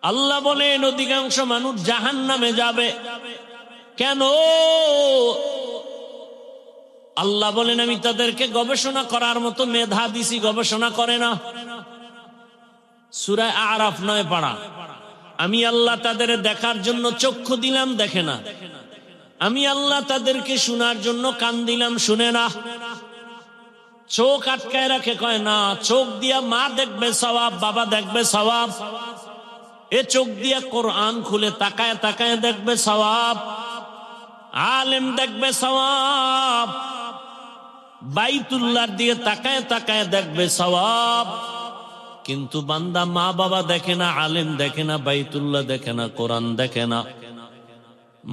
আল্লাহ বলেন অধিকাংশ মানুষ জাহান্নামে যাবে। কেন? আল্লাহ বলেন আমি তাদেরকে গবেষণা করার মতো মেধা দিছি, গবেষণা করে না। সূরা আরাফ 9 পারা। আমি আল্লাহ তাদের দেখার জন্য চক্ষু দিলাম, দেখে না। আমি আল্লাহ তাদেরকে শোনার জন্য কান দিলাম, শুনে না। চোখ আটকায় রাখে, কয় না চোখ দিয়া মা দেখবে সওয়াব, বাবা দেখবে সওয়াব। এ চোখ দিয়া কোরআন খুলে তাকায় তাকায় দেখবে সওয়াব, আলেম দেখবে সওয়াব। বাইতুল্লাহ দিয়ে তাকায় তাকায় দেখবে সওয়াব। কিন্তু বান্দা মা বাবা দেখে না, আলেম দেখে না, বাইতুল্লাহ দেখে না, কোরআন দেখে না।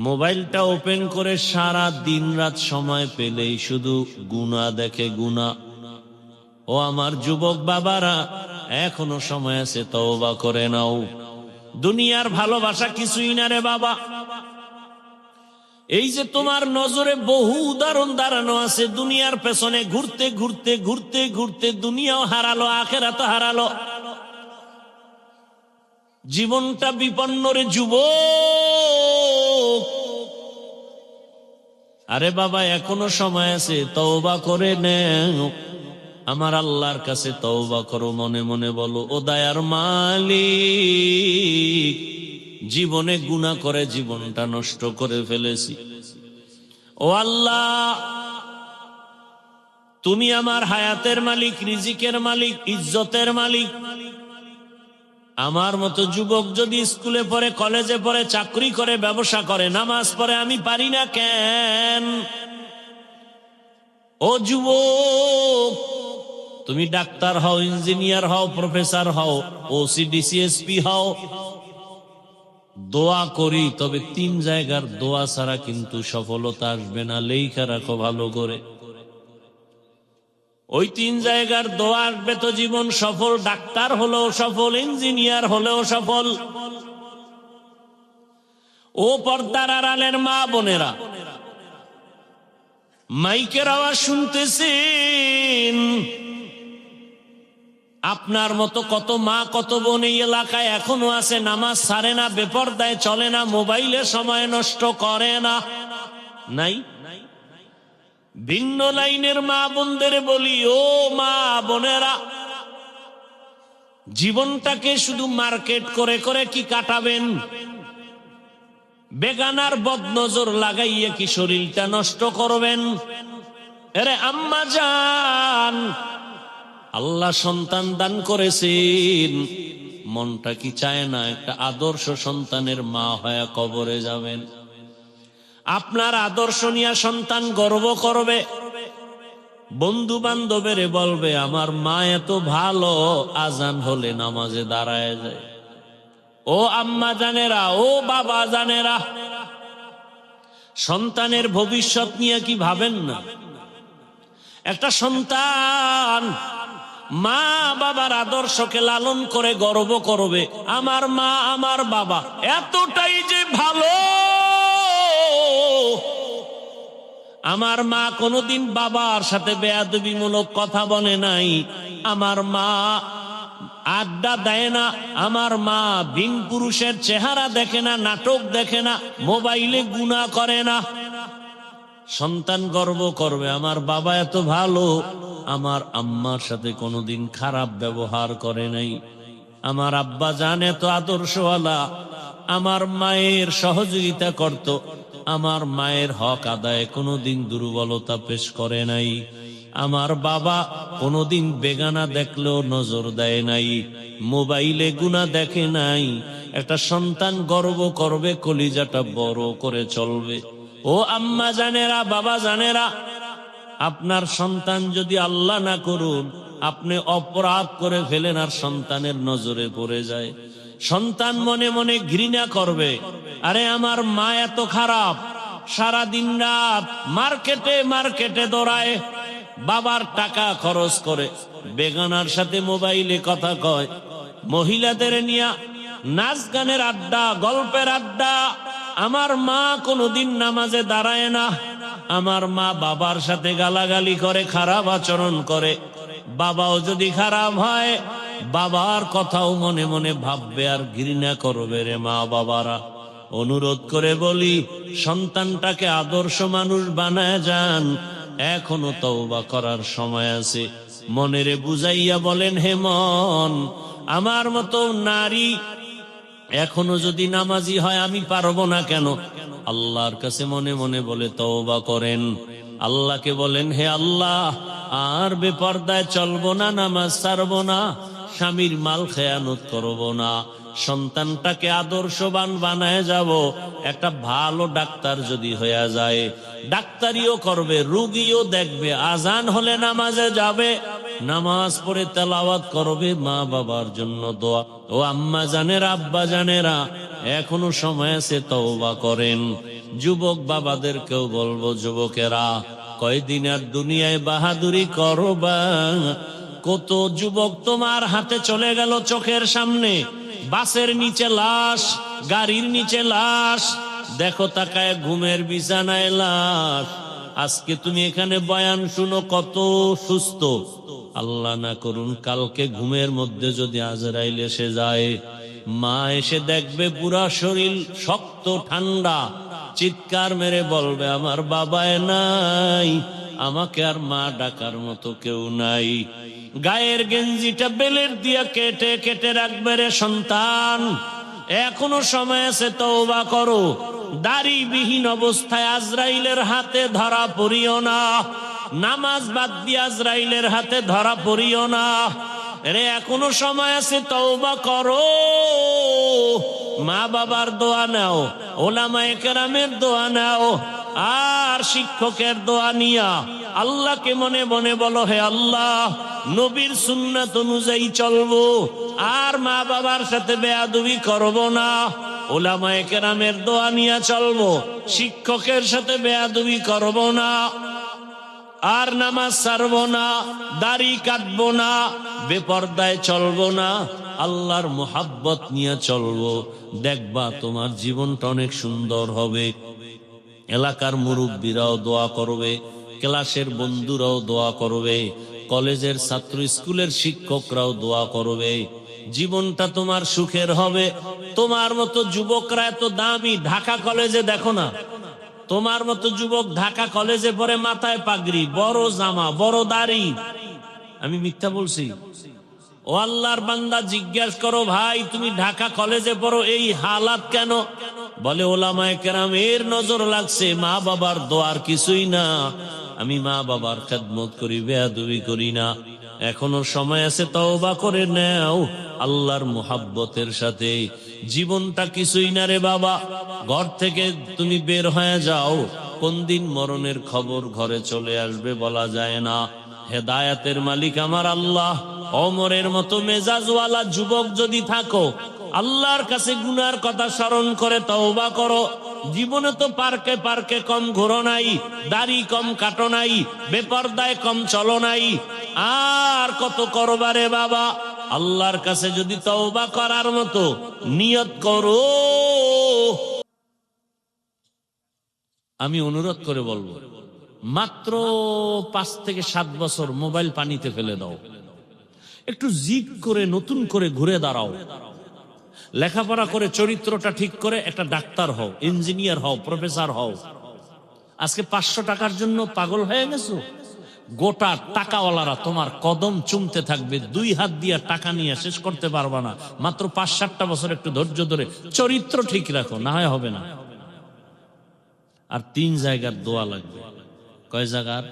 মোবাইলটা ওপেন করে সারা দিন রাত সময় পেলেই শুধু গুনাহ দেখে, গুনাহ। ও আমার যুবক বাবারা, এখনো সময় আছে, তওবা করে নাও। দুনিয়ার ভালোবাসা কিছুই না রে বাবা। এই যে তোমার নজরে বহু উদাহরণ দাঁড়ানো আছে, দুনিয়ার পেছনে ঘুরতে ঘুরতে ঘুরতে ঘুরতে দুনিয়াও হারালো, আখিরাতও হারালো। জীবনটা বিপন্ন রে যুবক। আরে বাবা, এখনো সময় আছে, তওবা করে নেও। আমার আল্লাহর কাছে তওবা করো, মনে মনে বলো, ও দয়ার মালিক, জীবনে গুনাহ করে জীবনটা নষ্ট করে ফেলেছি। ও আল্লাহ, তুমি আমার হায়াতের মালিক, রিজিকের মালিক, ইজ্জতের মালিক। আমার মতো যুবক যদি স্কুলে পড়ে, কলেজে পড়ে, চাকরি করে, ব্যবসা করে, নামাজ পড়ে, আমি পারি না কেন? ও যুবক, তুমি ডাক্তার হও, ইঞ্জিনিয়ার হও, প্রফেসর হও, ওসি ডিসিএসপি হও, দোয়া করি, তবে 3 জায়গার দোয়া ছাড়া কিন্তু সফলতা আসবে না। লেখা রাখো ভালো করে। ওই 3 জায়গার দোয়া আসবে তো জীবন সফল। ডাক্তার হলেও সফল, ইঞ্জিনিয়ার হলেও সফল। ও পর্দার আড়ালের মা বোনেরা, মাইকের আওয়াজ শুনতেছেন? আপনার মতো কত মা, কত বোন এই এলাকায় এখনো আছে, নামাজ ছাড়ে না, বেপরদায় চলে না, মোবাইলে সময় নষ্ট করে না। নাই? ভিন্ন লাইনের মা বোনদের বলি, ও মা বোনেরা, জীবনটাকে শুধু মার্কেট করে করে কি কাটাবেন? বেগানার বদনজর লাগাইয়া কি শরীরটা নষ্ট করবেন? আরে আম্মা জান, আল্লাহ সন্তান দান করেছেন, মনটা কি চায় না একটা আদর্শ সন্তানের মা হয়ে কবরে যাবেন? আপনার আদর্শ নিয়ে সন্তান গর্ব করবে, বন্ধু বান্ধবের বলবে আমার মা এত ভালো, আজান হলে নামাজে দাঁড়ায় যায়। ও আম্মা জানেরা, ও বাবা জানেরা, সন্তানের ভবিষ্যৎ নিয়ে কি ভাবেন না? একটা সন্তান মা বাবার আদর্শকে লালন করে গর্ব করবে, আমার মা আমার বাবা এতটাই যে ভালো, আমার মা কোনোদিন বাবার সাথে বেয়াদবিমূলক কথা বলে নাই, আমার মা আড্ডা দেয় না, আমার মা ভিন পুরুষের চেহারা দেখে না, নাটক দেখে না, মোবাইলে গুনাহ করে না। সন্তান গর্ব করবে আমার বাবা এত ভালো, আমার আম্মার সাথে কোনোদিন খারাপ ব্যবহার করে নাই, আমার আব্বা জান এত আদর্শওয়ালা, আমার মায়ের সহযোগিতা করত, আমার মায়ের হক আদায়ে কোনোদিন দুর্বলতা পেশ করে নাই, আমার বাবা কোনোদিন বেগানা দেখলেও নজর দেয় নাই, মোবাইলে গুনাহ দেখে নাই। একটা সন্তান গর্ব করবে, কলিজাটা বড় করে চলবে। ও আম্মা জানেরা, বাবা জানেরা, আপনার সন্তান যদি আল্লাহ না করুন আপনি অপরাধ করে ফেলেন আর সন্তানের নজরে পড়ে যায়, সন্তান মনে মনে ঘৃণা করবে, আরে আমার মা এত খারাপ, সারা দিন রাত মার্কেটে মার্কেটে দৌড়ায়, বাবার টাকা খরচ করে, বেগানার সাথে মোবাইলে কথা কয়, মহিলাদের নিয়ে নাচ গানের আড্ডা, গল্পের আড্ডা। আমার মা কোনোদিন নামাজে দাঁড়ায় না, আমার মা বাবার সাথে গালাগালি করে, খারাপ আচরণ করে। বাবাও যদি খারাপ হয় বাবার কথাও মনে মনে ভাববে আর ঘৃণা করবে রে মা বাবারা। অনুরোধ করে বলি, সন্তানটাকে আদর্শ মানুষ বানায় যান, এখনো তওবা করার সময় আছে। মনেরে বুঝাইয়া বলেন, হে মন, আমার মতো নারী এখনো যদি নামাজি হয় আমি পারবো না কেন? আল্লাহর কাছে মনে মনে বলে তওবা করেন। আল্লাহকে বলেন, হে আল্লাহ, আর বেপরদায় চলবো না, নামাজ ছাড়বো না, স্বামীর মাল খেয়ানত করবো না, সন্তানটাকে আদর্শবান বানায় যাব। একটা ভালো ডাক্তার যদি হয়ে যায়, ডাক্তারিও করবে, রুগীও দেখবে, আজান হলে নামাজে যাবে, নামাজ পড়ে তেলাওয়াত করবে, মা বাবার জন্য দোয়া। ও আম্মা জানেরা, আব্বা জানেরা, এখনো সময় আছে, তওবা করেন। যুবক বাবাদেরকেও বলবো, যুবকেরা, কয়দিন আর দুনিয়ায় বাহাদুরি করবা? কত যুবক তোমার হাতে চলে গেল চোখের সামনে, বাসের নিচে লাশ, গাড়ির নিচে লাশ, দেখো তাকায় ঘুমের বিছানায় লাশ। আজকে তুমি এখানে বয়ান শুনো, কত সুস্থ, আল্লাহ না করুন কালকে ঘুমের মধ্যে যদি আজরাইল এসে যায়, মা এসে দেখবে পুরা শরীর শক্ত ঠান্ডা, চিৎকার মেরে বলবে, আমার বাবায় নাই, আমাকে আর মা ডাকার মতো কেউ নাই। গায়ের গেঞ্জিটা বেলের দিয়া কেটে কেটে রাখবে রে সন্তান, এখনো সময় আছে, তওবা করো। দাড়িবিহীন অবস্থায় আজরাইলের হাতে ধরা পড়িও না, নামাজ বাদ দিয়ে আজরাইলের হাতে ধরা পড়িও না রে, এখনো সময় আছে, তওবা করো। মা বাবার দোয়া নাও, ওলামায়ে কেরামের দোয়া নাও, আর শিক্ষকের দোয়া নিয়া আল্লাহকে মনে মনে বলো, হে আল্লাহ, নবীর সুন্নাত অনুযায়ী চলবো, আর মা বাবার সাথে বেয়াদবি করব না, ওলামায়ে কেরামের দোয়া নিয়া চলবো, শিক্ষকের সাথে বেয়াদবি করব না, আর নামাজ ছাড়বো না, দাড়ি কাটবো না, বেপরদায় চলবো না, আল্লাহর মোহাব্বত নিয়ে চলবো। দেখবা তোমার জীবনটা অনেক সুন্দর হবে। এলাকার মুরব্বীরাও দোয়া করবে, ক্লাসের বন্ধুরাও দোয়া করবে, কলেজের ছাত্র, স্কুলের শিক্ষকরাও দোয়া করবে। জীবনটা তোমার সুখের হবে। তোমার মতো যুবকরা এত দামি, ঢাকা কলেজে দেখো না, তোমার মতো যুবক ঢাকা কলেজে পড়ে, মাথায় পাগড়ি, বড় জামা, বড় দাড়ি। আমি মিথ্যা বলছি? ও আল্লাহর বান্দা, জিজ্ঞাসা করো, ভাই তুমি ঢাকা কলেজে পড়ো, এই হালাত কেন? বলে, ওলামায়ে কেরাম এর নজর লাগছে, মা বাবার দোয়ার কিছুই না, আমি মা বাবার খেদমত করি, বেয়াদবি করি না। এখনো সময় আছে, তওবা করে নাও আল্লাহর মুহাব্বতের সাথে। জীবনটা কিছুই না রে বাবা, ঘর থেকে তুমি বের হয়ে যাও, কোন দিন মরণের খবর ঘরে চলে আসবে বলা যায় না। হেদায়েতের মালিক আমার আল্লাহ। ওমরের মতো মেজাজওয়ালা যুবক যদি থাকো, আল্লাহর কাছে গুনার কথা স্মরণ করে তওবা করো। জীবনে তো পার্কে পার্কে কম ঘোরো নাই, দাড়ি কম কাটো নাই, বেপরদায় কম চলো নাই, আর কত করবারে বাবা। আল্লাহর কাছে যদি তওবা করার মতো নিয়ত করো, আমি অনুরোধ করে বলবো, মাত্র 5 থেকে 7 বছর মোবাইল পানিতে ফেলে দাও, একটু জিদ করে নতুন করে ঘুরে দাঁড়াও, লেখাপড়া করে চরিত্রটা ঠিক করে একটা ডাক্তার হও, ইঞ্জিনিয়ার হও, প্রফেসর হও। আজকে 500 টাকার জন্য পাগল হয়ে গেছো? গোটা টাকাওয়ালারা তোমার কদম চুমতে থাকবে, 2 হাত দিয়ে টাকা নিয়ে শেষ করতে পারবা না। মাত্র 5-7টা বছর একটু ধৈর্য ধরে চরিত্র ঠিক রাখো, না হয় হবে না। আর 3 জায়গার দোয়া লাগবে। কয় জায়গার?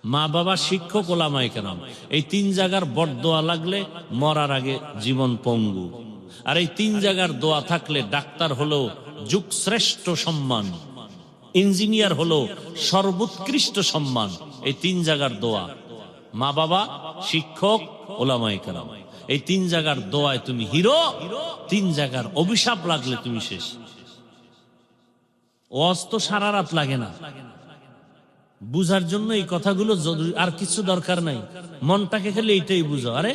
মা বাবা, শিক্ষক, ওলামায়ে কেরাম, এই 3 জায়গার বড় দোয়া লাগলে মরার আগে জীবন পঙ্গু। আর এই 3 জায়গার দোয়া থাকলে ডাক্তার হলো যুগ শ্রেষ্ঠ সম্মান, ইঞ্জিনিয়ার হলো সর্বোৎকৃষ্ট সম্মান। এই 3 জায়গার দোয়া, মা বাবা, শিক্ষক, ওলামায়ে কেরাম, এই 3 জায়গার দোয়ায় তুমি হিরো। 3 জায়গার অভিশাপ লাগলে তুমি শেষ। ওয়াজ তো সারা রাত লাগে না, বুঝার জন্য এই কথাগুলো জরুরি, আর কিছু দরকার নাই। মনটাকে খেলে এইটাই বুঝো। আরে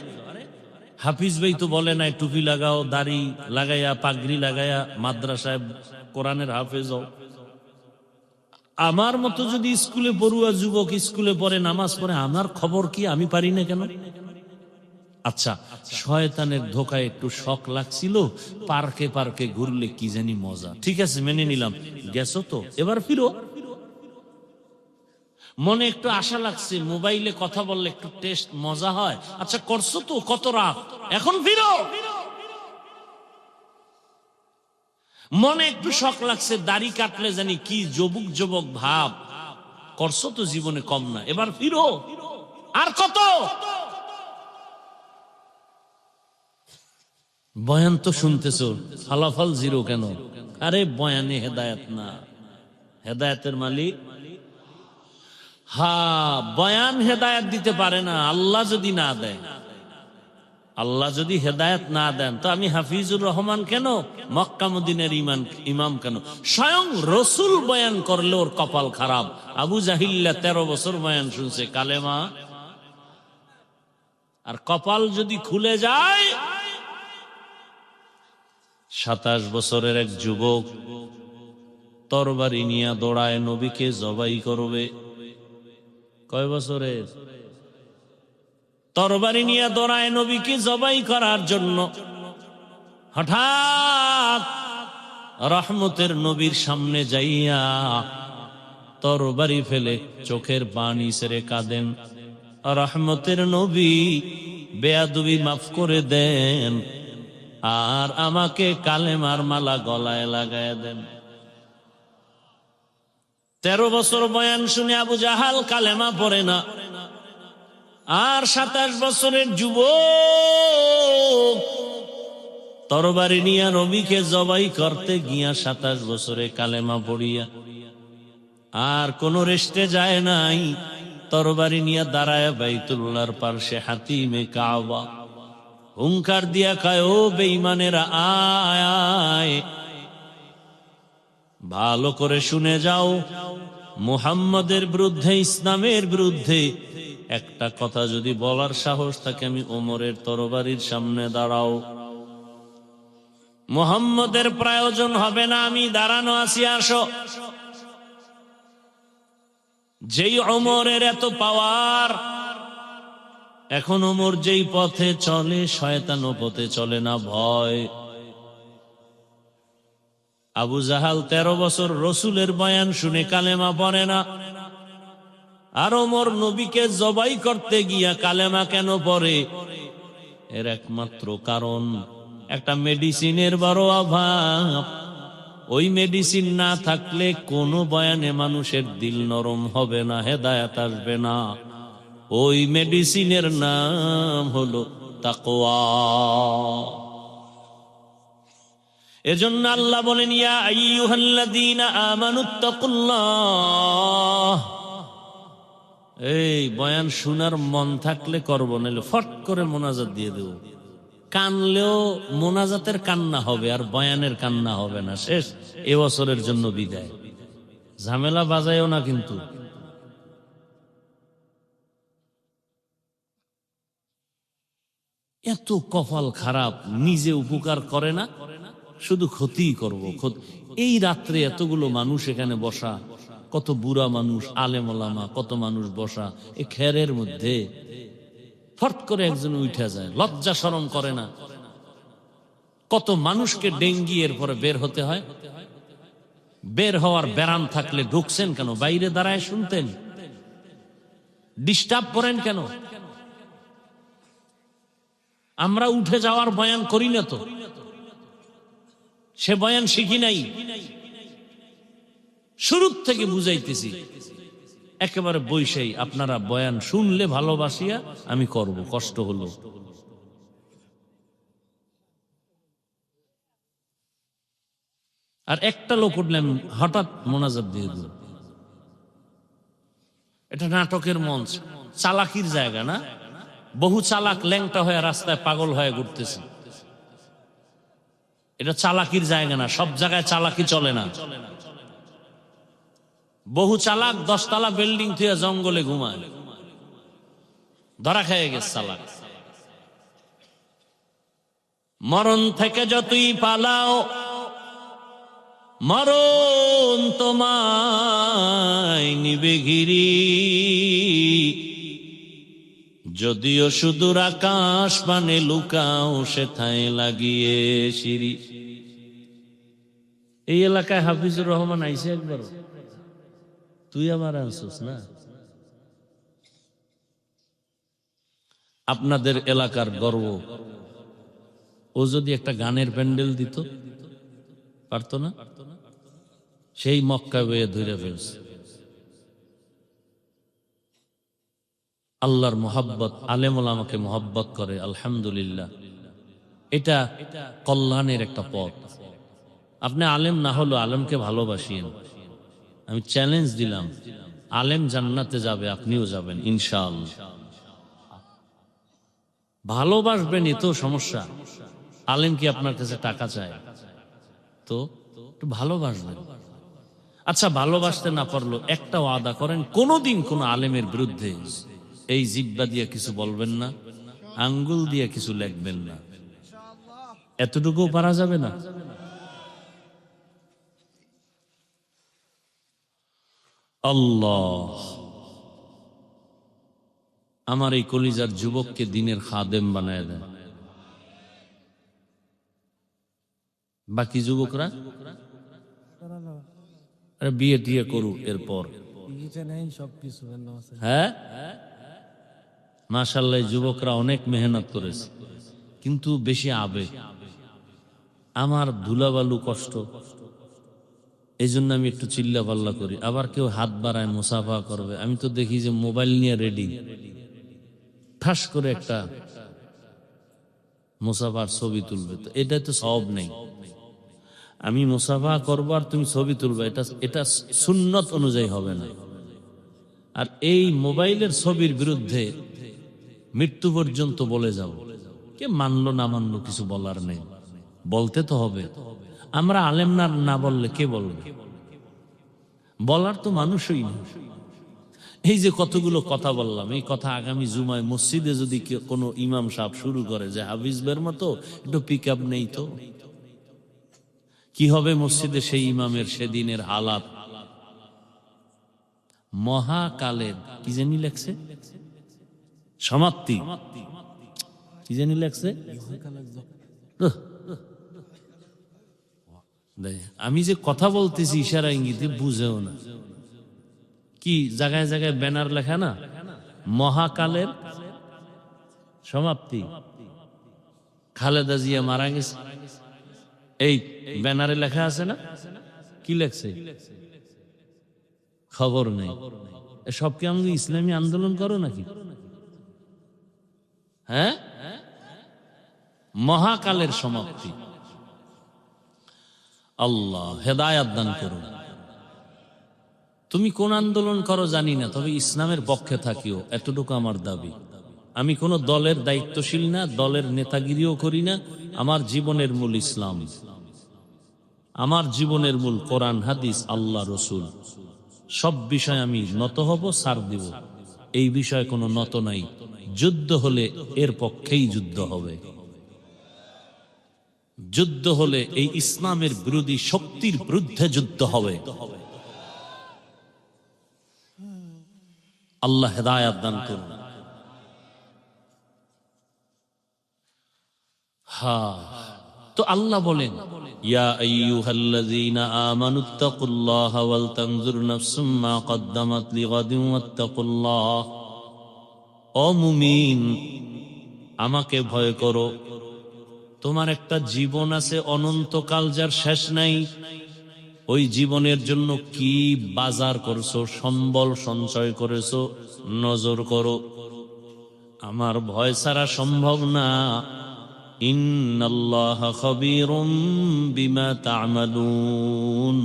হাফিজ ভাই তো বলে নাই টুপি লাগাও, দাড়ি লাগাইয়া, পাগড়ি লাগাইয়া মাদ্রাসায় কোরআনের হাফেজ হও। আমার মতো যদি স্কুলে পড়ুয়া যুবক স্কুলে পড়ে, নামাজ পড়ে, আমার খবর কি? আমি পারি না কেন? আচ্ছা, শয়তানের ধোকায় একটু শখ লাগছিল, পার্কে পার্কে ঘুরলে কি জানি মজা। ঠিক আছে, মেনে নিলাম, গেছো তো, এবার ফিরো। মনে একটু আশা লাগছে, মোবাইলে কথা বললে একটু টেস্ট মজা হয়, আচ্ছা করছো তো, কত রাত, এখন ফিরো। মনে একটু শখ লাগছে, দাড়ি কাটলে জানি কি যুবক যুবক ভাব, করছো তো জীবনে কম না, এবার ফিরো। আর কত? বয়ান তো শুনতেছো, ফলাফল জিরো কেন? আরে বয়ানে হেদায়েত না, হেদায়েতের মালিক। বয়ান হেদায়েত দিতে পারে না, আল্লাহ যদি না দেয়। আল্লাহ যদি হেদায়েত না দেন তো আমি হাফিজুর রহমান কেন, মক্কা মদিনার ইমাম কেন? স্বয়ং রসুল বয়ান করলে ওর কপাল খারাপ। আবু জাহিল্লা 13 বছর বয়ান শুনছে কালেমা, আর কপাল যদি খুলে যায়। 27 বছরের এক যুবক তরবারি নিয়ে দৌড়ায় নবীকে জবাই করবে। কয় বছরের? তরবারি নিয়ে দৌড়ায় নবীকে জবাই করার জন্য। হঠাৎ রহমতের নবীর সামনে যাইয়া তরবারি ফেলে চোখের পানি ছেড়ে কাঁদেন, রহমতের নবী বেয়াদবি মাফ করে দেন, আর আমাকে কালেমার মালা গলায় লাগায় দেন। 13 বছর বয়ান শুনে আবু জাহাল কালেমা পড়ে না, আর 27 বছরের যুবক তরবারি নিয়া নবীকে জবাই করতে গিয়া 27 বছরে কালেমা পড়িয়া আর কোন রেস্টে যায় নাই। তরবারি নিয়া দাঁড়ায় বাইতুল্লাহর পার্শ্বে হাতিমে কাবা, হুঙ্কার দিয়া কয়, ও বেঈমানেরা আয়, ভালো করে শুনে যাও, মুহাম্মদের বিরুদ্ধে, ইসলামের বিরুদ্ধে একটা কথা যদি বলার সাহস থাকে, আমি ওমরের তরবারির সামনে দাঁড়াও। মুহাম্মদের প্রয়োজন হবে না, আমি দাঁড়ানো আছি, আসো। যেই ওমরের এত পাওয়ার, এখন ওমর যেই পথে চলে শয়তান ও পথে চলে না, ভয়। আবু জাহাল 13 বছর রসুলের বয়ান শুনে কালেমা পড়ে না, আর ওমর নবীকে জবাই করতে গিয়া কালেমা কেন পড়ে? এর একমাত্র কারণ, একটা মেডিসিনের বড় অভাব। ওই মেডিসিন না থাকলে কোনো বয়ানে মানুষের দিল নরম হবে না, হেদায়েত আসবে না। ওই মেডিসিনের নাম হলো তাকওয়া। এজন্য আল্লাহ বলেন, ইয়া আইয়ুহাল্লাযীনা আমানুত্তাকুল্লাহ। এই বয়ান শোনার মন থাকলে করব, নাহলে ফট করে মোনাজাত দিয়ে দেব। কানলেও মোনাজাতের কান্না হবে, আর বয়ানের কান্না হবে না, শেষ। এবছরের জন্য বিদায়। ঝামেলা বাজায়ও না কিন্তু। এত কপাল খারাপ, নিজে উপকার করে না, শুধু ক্ষতিই করব। এই রাত্রে এতগুলো মানুষ এখানে বসা, কত বুড়া মানুষ, আলেম ওলামা, কত মানুষ বসা, এই খেরের মধ্যে ফট করে একজন উঠে যায়, লজ্জা শরম করে না। কত মানুষকে ডেঙ্গি এরপরে বের হতে হয়। বের হওয়ার ব্যারাম থাকলে ঢুকছেন কেন? বাইরে দাঁড়ায় শুনতেন, ডিস্টার্ব করেন কেন? আমরা উঠে যাওয়ার বয়ান করি না তো, সে বয়ান শিখি নাই। শুরু থেকে বুঝাইতেছি, একেবারে বৈশাই আপনারা বয়ান শুনলে ভালোবাসিয়া আমি করব, কষ্ট হলো। আর একটা লোক উঠলেন, হঠাৎ মোনাজাত দিয়ে দিল। এটা নাটকের মঞ্চ, চালাকির জায়গা না? বহু চালাক ল্যাংটা হয়ে রাস্তায় পাগল হয়ে ঘুরতেছে। এটা চালাকির জায়গা না, সব জায়গায় চালাকি চলে না। বহু চালাক 10 তলা বিল্ডিং থেকে জঙ্গলে ঘুমায়, ধরা খেয়ে গেছে চালাক। মরণ থেকে যতই পালাও, মরণ তোমায় নিবে ঘিরি। যদিও সুদূর আকাশ পানে লুকাও সেথায় লাগিয়ে সিঁড়ি। এই এলাকায় হাফিজুর রহমান আইসে একবার, তুই আবার আনছিস না? আপনাদের এলাকার গর্ব, ও যদি একটা গানের প্যান্ডেল দিত পারতো না? সেই মক্কা বয়ে ধরে ফেলছে। আল্লাহর মোহাব্বত, আলেম ওলামাকে মোহাব্বত করে, আলহামদুলিল্লাহ, এটা কল্যাণের একটা পথ। আপনি আলেম না হলো আলেমকে ভালোবাসিয়েন। আমি চ্যালেঞ্জ দিলাম, আলেম জান্নাতে যাবে, আপনিও যাবেন ইনশাআল্লাহ। ভালোবাসবেনই তো সমস্যা। আলেম কি আপনার কাছে টাকা চায়? তো একটু ভালোবাসবেন। আচ্ছা, ভালোবাসতে না পারলো একটা ওয়াদা করেন, কোনোদিন কোন আলেমের বিরুদ্ধে এই জিহ্বা দিয়ে কিছু বলবেন না, আঙ্গুল দিয়ে কিছু লিখবেন না। এতটুকু পারা যাবে না? আল্লাহ আমার এই কলিজার যুবককে দিনের খাদেম বানায় দেন। বাকি যুবকরা বিয়ে টিয়ে করুক এরপর। হ্যাঁ, মাশাআল্লাহ, যুবকরা অনেক মেহনত করেছে, কিন্তু বেশি আবেগ। আমার ধুলাবালু কষ্ট, এই জন্য আমি একটু চিল্লা পাল্লা করি। আবার কেউ হাত বাড়ায় মুসাফা করবে, আমি তো দেখি যে মোবাইল নিয়ে রেডি, ঠাস করে একটা মুসাফার ছবি তুলবে। তো এটা তো সওয়াব নেই। আমি মুসাফা করবো আর তুমি ছবি তুলবে, এটা সুন্নত অনুযায়ী হবে না। আর এই মোবাইলের ছবির বিরুদ্ধে মৃত্যু পর্যন্ত বলে যাও, কে মানলো না মানলো কিছু বলার নেই, বলতে তো হবে। আমরা আলেম না বললে কে বলবে? বলার তো মানুষই না। এই যে কতগুলো কথা বললাম, এই কথা আগামী জুমায় মসজিদে যদি কোনো ইমাম সাহেব শুরু করে যে হাফিজবের মতো একটু পিক আপ নেই, তো কি হবে মসজিদে সেই ইমামের সেদিনের হালাত? মহাকালের কি জানি লেখছে, সমাপ্তি কি জানি লেখছে। আমি যে কথা বলতেছি ইশারা ইঙ্গিতে বুঝেও না। কি জায়গায় জায়গায় ব্যানার লেখা না, মহাকালের সমাপ্তি, খালেদা জিয়া মারা গেছে, এই ব্যানারে লেখা আছে না? কি লেখছে খবর নেই। সব কি আমাদের ইসলামী আন্দোলন করো নাকি? হ্যাঁ, মহাকালের সমাপ্তি। আল্লাহ হেদায়াত দান করুন। তুমি কোন আন্দোলন করো জানি না, তবে ইসলামের পক্ষে থাকিও, এতটুকু আমার দাবি। আমি কোন দলের দায়িত্বশীল না, দলের নেতাগিরিও করি না। আমার জীবনের মূল ইসলাম, আমার জীবনের মূল কোরআন হাদিস, আল্লাহ রসুল। সব বিষয় আমি নত হব, ছাড় দিব। এই বিষয়ে কোনো নত নাই। যুদ্ধ হলে এর পক্ষেই যুদ্ধ হবে। যুদ্ধ হলে এই ইসলামের বিরোধী শক্তির বিরুদ্ধে যুদ্ধ হবে। আল্লাহ হেদায়াত দান করুন। তো আল্লাহ বলেন, ইয়া আইয়ুহাল্লাযীনা আমানুত্তাকুল্লাহা ওয়াল তানজুর নাফসুম মা কদ্দামাত লিগাদিন ওয়াত্তাকুল্লাহ। ও মুমিন, আমাকে ভয় করো। তোমার একটা জীবন আছে অনন্তকাল, যার শেষ নাই। ওই জীবনের জন্য কি বাজার করছো, সম্বল সঞ্চয় করেছো, নজর করো। আমার ভয় ছাড়া সম্ভব না। ইন্নাল্লাহা খাবীরুম বিমা তা'মালুন।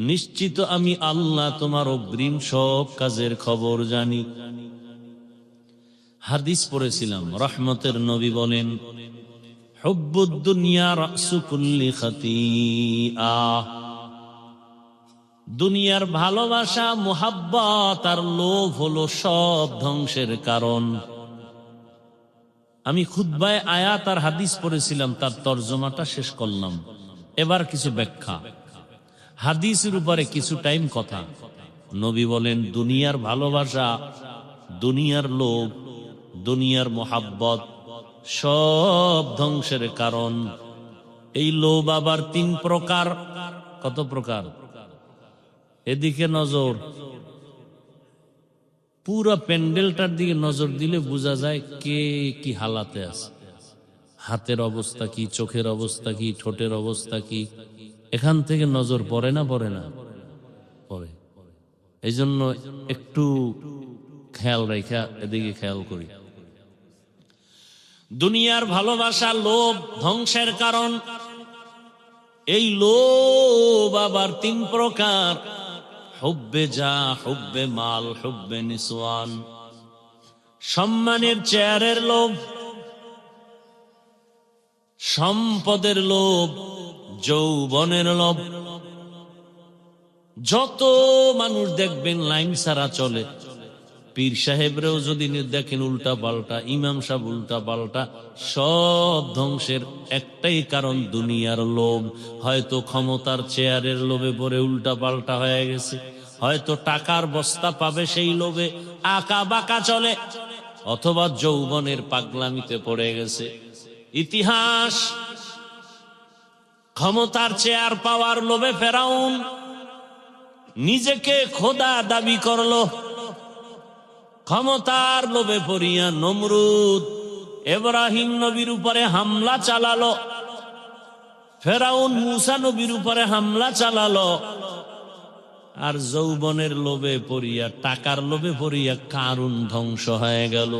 নিশ্চিত আমি আল্লাহ তোমার অগ্রিম সব কাজের খবর জানি। হাদিস পড়েছিলাম, রহমতের নবী বলেন, হুব্বুদ দুনিয়া রাসু কুল্লি খাতিআ। দুনিয়ার ভালোবাসা, মুহাব্বত আর লোভ হলো সব ধ্বংসের কারণ। আমি খুতবায় আয়াত আর হাদিস পড়েছিলাম, তার তরজমাটা শেষ করলাম। এবার কিছু ব্যাখ্যা। হাদিসের উপরে কিছু টাইম কথা। নবী বলেন, দুনিয়ার ভালোবাসা, দুনিয়ার লোভ দুনিয়ার মোহাব্বত সব ধ্বংসের কারণ। এই লোভ আবার 3 প্রকার। কত প্রকার? এদিকে নজর, পুরা প্যান্ডেলটার দিকে নজর দিলে বোঝা যায় কে কি হালাতে আছে। হাতের অবস্থা কি, চোখের অবস্থা কি, ঠোঁটের অবস্থা কি, এখান থেকে নজর পড়ে না পড়ে না? পড়ে। এই জন্য একটু খেয়াল রেখা এদিকে খেয়াল করি। দুনিয়ার ভালোবাসা, লোভ ধ্বংসের কারণ। এই লোভ আবার 3 প্রকার। হুব্বে যা, হুব্বে মাল, হুব্বে নিসওয়ান। সম্মানের চেয়ারের লোভ, সম্পদের লোভ, যৌবনের লোভ। যত মানুষ দেখবেন লাইন ছাড়া চলে, পীর সাহেবরেও যদি দেখেন উল্টা পাল্টা, ইমাম সাহেব উল্টা পাল্টা, সব ধ্বংসের একটাই কারণ, দুনিয়ার লোভ। হয়তো ক্ষমতার চেয়ারের লোভে পড়ে উল্টা পাল্টা হয়ে গেছে, হয়তো টাকার বস্তা পাবে সেই লোভে আঁকা বাঁকা চলে, অথবা যৌবনের পাগলামিতে পড়ে গেছে। ইতিহাস, ক্ষমতার চেয়ার পাওয়ার লোভে ফেরাউন নিজেকে খোদা দাবি করলো। ক্ষমতার লোভে পড়িয়া নমরুদ ইব্রাহিম নবীর উপরে হামলা চালালো, ফেরাউন মুসা নবীর উপরে হামলা চালালো। আর যৌবনের লোভে পড়িয়া, টাকার লোভে পড়িয়া কারুন ধ্বংস হয়ে গেল।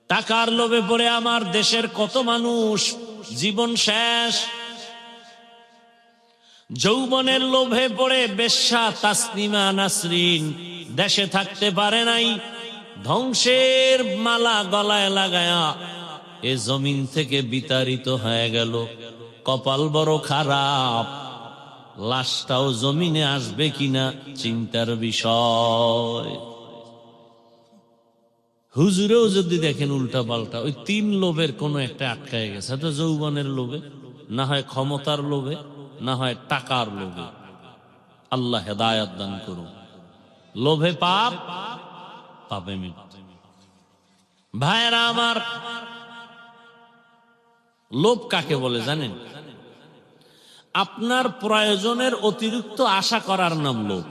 টাকার লোভে পড়ে আমার দেশের কত মানুষ জীবন শেষ। যৌবনের লোভে পড়ে বেশ্যা তাসনিমা নাসরিন দেশে থাকতে পারে নাই, ধ্বংসের মালা গলায় লাগায়া এ জমিন থেকে বিতাড়িত হয়ে গেল। কপাল বড় খারাপ, লাশটাও জমিনে আসবে কিনা চিন্তার বিষয়। হুজুরেও যদি দেখেন উল্টা পাল্টা, ওই 3 লোভের কোনো একটা আটকায় গেছে। হয়তো যৌবনের লোভে, না হয় ক্ষমতার লোভে, না হয় টাকার লোভে। আল্লাহ হেদায়েত দান করুন। লোভে পাপ, পাপে মৃত্যু। ভাইরা আমার, লোভ কাকে বলে জানেন? আপনার প্রয়োজনের অতিরিক্ত আশা করার নাম লোভ।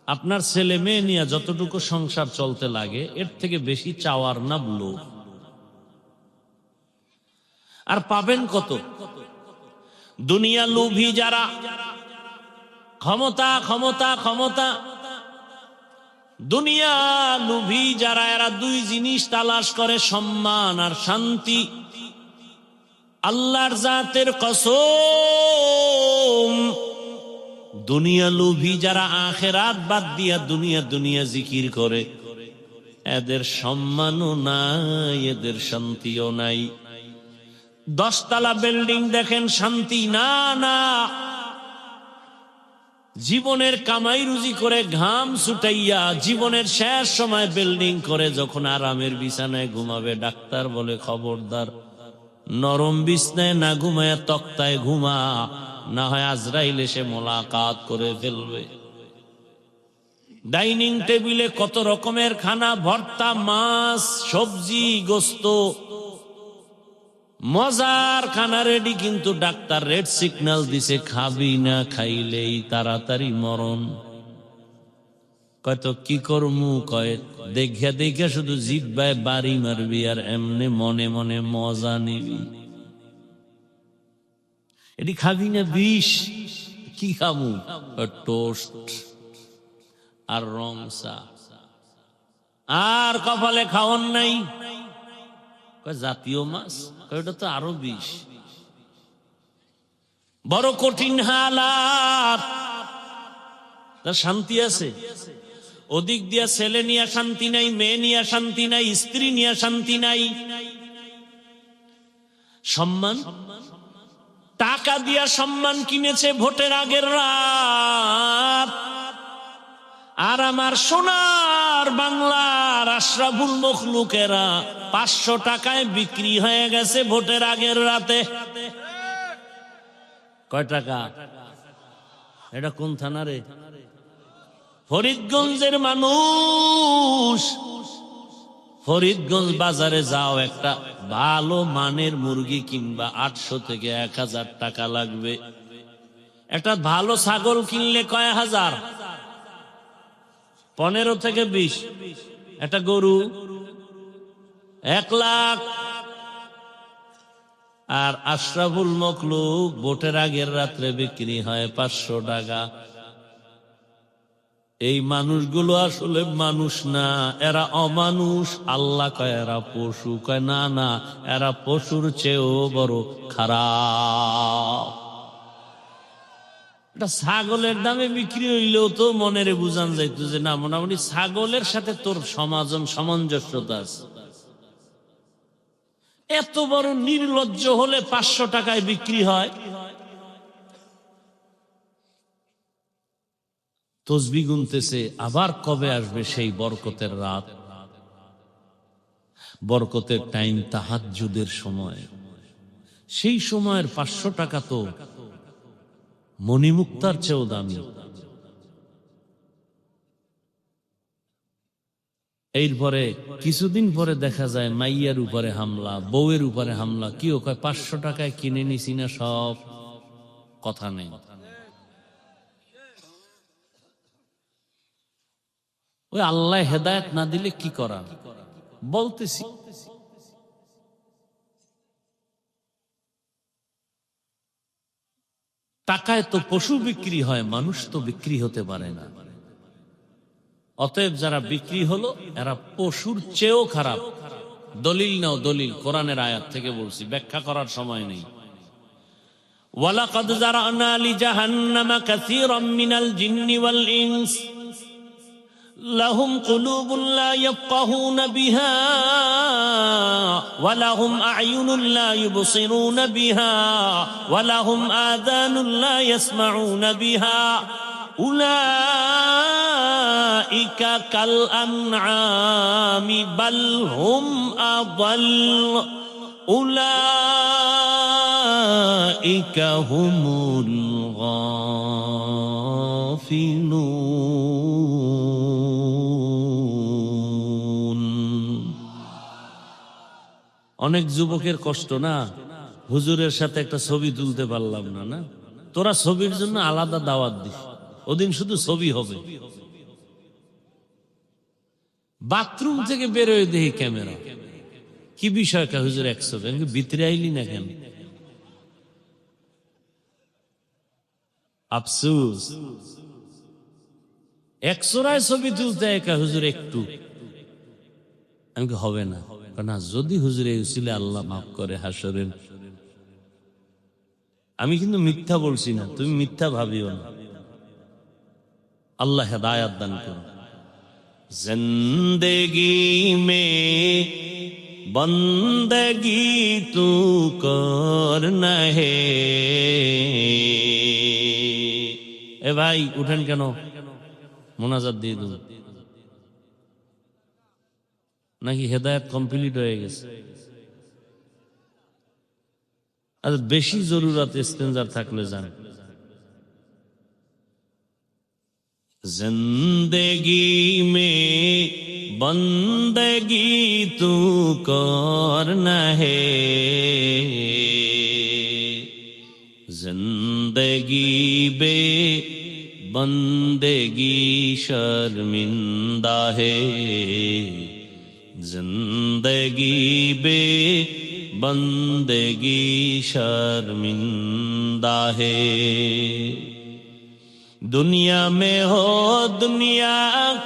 আপনার ছেলে মেয়ে নিয়ে যতটুকু সংসার চলতে লাগে, এর থেকে বেশি চাওয়ার নাম লোভ। আর পাবেন কত? দুনিয়া লোভী যারা, ক্ষমতা ক্ষমতা ক্ষমতা, দুনিয়া লোভী যারা, এরা 2 জিনিস তালাশ করে, সম্মান আর শান্তি। আল্লাহর জাতের কসম, দুনিয়া লোভী যারা আখিরাত বাদ দিয়া দুনিয়া দুনিয়া জিকির করে, এদের সম্মানও নাই, এদের শান্তিও নাই। 10 তলা বিল্ডিং দেখেন, শান্তি না না। জীবনের কামাই রুজি করে ঘাম ছুটাইয়া জীবনের শেষ সময় বিল্ডিং করে যখন আরামের বিছানায় ঘুমাবে, ডাক্তার বলে খবরদার, নরম বিছনায় না ঘুমায়া তক্তায় ঘুমা, না হয় আজরাইল এসে মোলাকাত করে ফেলবে। ডাইনিং টেবিলে কত রকমের খানা, ভর্তা, মাছ, সবজি, গোস্ত, মজার খানা রেডি, কিন্তু ডাক্তার রেড সিগন্যাল দিছে, খাবি না, খাইলেই তাড়াতাড়ি মরণ। কয়তো কি করমু, কয় দেখা দেখা শুধু জিহ্বায় বাড়ি মারবি আর এমনে মনে মনে মজা নিবি। এটি খাবি না বিষ, কি খামু? টোস্ট আর রং চা। আর কপালে খাওয়ান নাই, জাতীয় মাছ, ওটা তো আরো বিষ। বড় কঠিন হালাত, তার শান্তি আছে? ওদিক দিয়া ছেলে নিয়ে শান্তি নাই, মেয়ে নিয়ে শান্তি নাই, স্ত্রী নিয়ে শান্তি নাই। সম্মান, টাকা দিয়া সম্মান কিনেছে ভোটের আগের রাত। আর আমার সোনার বাংলার আশরাফুল মখলুকেরা 500 টাকায় বিক্রি হয়ে গেছে ভোটের আগের রাতে। কয় টাকা? এটা কোন থানা রে? ফরিদগঞ্জের মানুষ ফরিদগঞ্জ বাজারে যাও, একটা ভালো মানের মুরগি কিনবা 800 থেকে 1000 টাকা লাগবে। একটা ভালো ছাগল কিনলে কয় হাজার? 15 থেকে 20। একটা গরু 1 লাখ। আর আশরাফুল মখলুক ভোটের আগের রাত্রে বিক্রি হয় 500 টাকা। এই মানুষগুলো আসলে মানুষ না, এরা অমানুষ। আল্লাহ কয় এরা পশু, কয় না না, এরা পশুর চেয়েও বড় খারাপ। এটা ছাগলের দামে বিক্রি হইলেও তো মনের বুঝান যাইত যে না, মোটামুটি ছাগলের সাথে তোর সামঞ্জস্যতা আছে। এত বড় নির্লজ্জ হলে 500 টাকায় বিক্রি হয়। তসবি গুনতেছে, আবার কবে আসবে সেই বরকতের রাত, বরকতের টাইম, তাহাজ্জুদের সময়। সেই সময়ের 500 টাকা তো মণিমুক্তার চেয়েও দামি। এরপরে কিছুদিন পরে দেখা যায় মাইয়ার উপরে হামলা, বউয়ের উপরে হামলা। কি ও কয় 500 টাকায় কিনে নিছি না সব, কথা নেই। ওই আল্লাহ হেদায়েত না দিলে কি করা, বলতেছি। টাকায় তো পশু বিক্রি হয়, মানুষ তো বিক্রি হতে পারে না। অতএব যারা বিক্রি হলো এরা পশুর চেয়েও খারাপ। দলিল নাও, দলিল কোরআনের আয়াত থেকে বলছি, ব্যাখ্যা করার সময় নেই। ওয়ালাকাদ যারানা লিজাহান্নামা কাসীরাম মিনাল জিন্নি ওয়াল ইনস লাহুম কুলুবুন লা ইয়াফকাহুনা বিহা ওয়া লাহুম আ'য়ুনুন লা ইউবসিরুনা বিহা ওয়া লাহুম আযানুন লা ইয়াসমাউনা বিহা উলাইকা কাল আনআমি বাল হুম আযাল উলাইকা হুমুল গাফিলুন। অনেক যুবকের কষ্ট না, হুজুরের সাথে একটা ছবি তুলতে পারলাম না। না, তোরা ছবির জন্য আলাদা দাওয়াত দিস, ওদিন শুধু ছবি হবে। বাথরুম থেকে বেরোয় দেখি ক্যামেরা। কি বিষয় কা হুজুর 100 ছবি, ভিতরে আইলি না কেন? আফসোস, 100 ছবি তুলতে একা হুজুর একটু। আমি হবে না, না যদি হুজুর এই উসিলে আল্লাহ মাফ করে হাসরেন। আমি কিন্তু মিথ্যা বলছি না, তুমি মিথ্যা ভাবিও না। আল্লাহ হেদায়াত দান করুন। জিন্দেগি মে বন্দগি তু করনা হে। এ ভাই উঠেন কেন, মোনাজাত দিয়ে দেব নাকি? হেদায়েত কমপ্লিট হয়ে গেছে? আর বেশি জরুরত ইস্তেঞ্জার থাকলে যান। জিন্দেগি মে বন্দগি তু করনা হে, জিন্দেগি বে বন্দেগি শর্মিন্দা হে, जिंदगी बे बंदगी शर्मिंदा है। दुनिया में हो दुनिया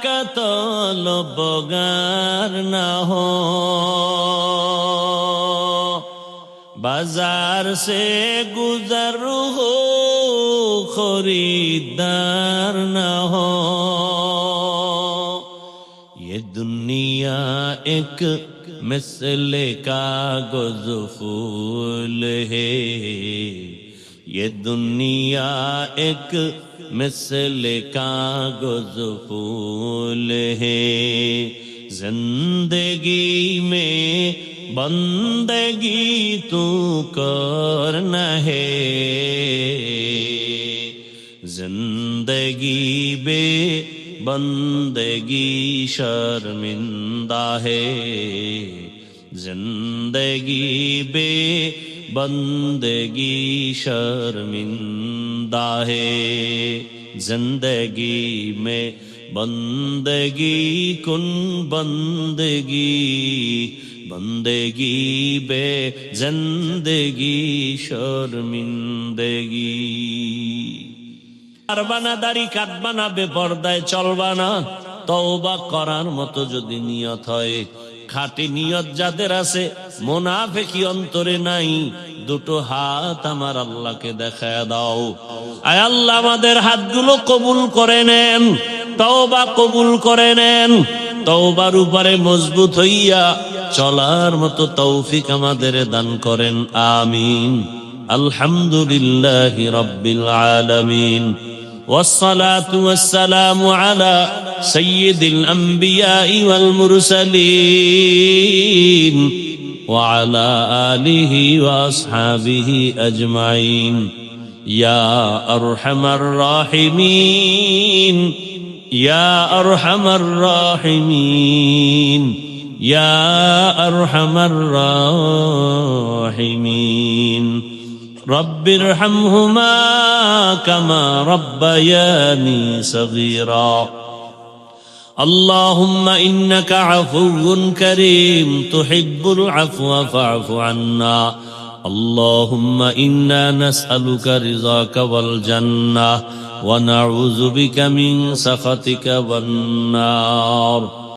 का तलबगार न हो, बाजार से गुजर हो खरीदार न हो। ये दुनिया एक मिसले कागज फूल है, ये दुनिया एक मिसले कागज फूल है। जिंदगी में बंदगी तू करना है, जिंदगी बे बंदगी शर्मिंदा है, जिंदगी बे बंदगी शर्मिंदा है, जिंदगी में बंदगी कुन बंदगी, बंदगी बे जिंदगी शर्मिंदगी। পারবানা, দাড়ি কাটবানা, বেপরদায় চলবানা, তওবা করার মতো যদি নিয়ত হয়, খাঁটি নিয়ত যাদের আছে, মুনাফিকি অন্তরে নাই, দুটো হাত আমার আল্লাহকে দেখায় দাও। আয় আল্লাহ, আমাদের হাতগুলো কবুল করে নেন, তওবা কবুল করে নেন, তওবার উপরে মজবুত হইয়া চলার মতো তৌফিক আমাদের দান করেন, আমিন। আলহামদুলিল্লাহি রাব্বিল আলামিন, والصلاة والسلام على سيد الأنبياء والمرسلين وعلى آله وأصحابه أجمعين يا أرحم الراحمين يا أرحم الراحمين يا أرحم الراحمين رب ارحمهما كما ربياني صغيرا اللهم إنك عفو كريم تحب العفو فاعف عنا اللهم إنا نسألك رضاك والجنة ونعوذ بك من سخطك والنار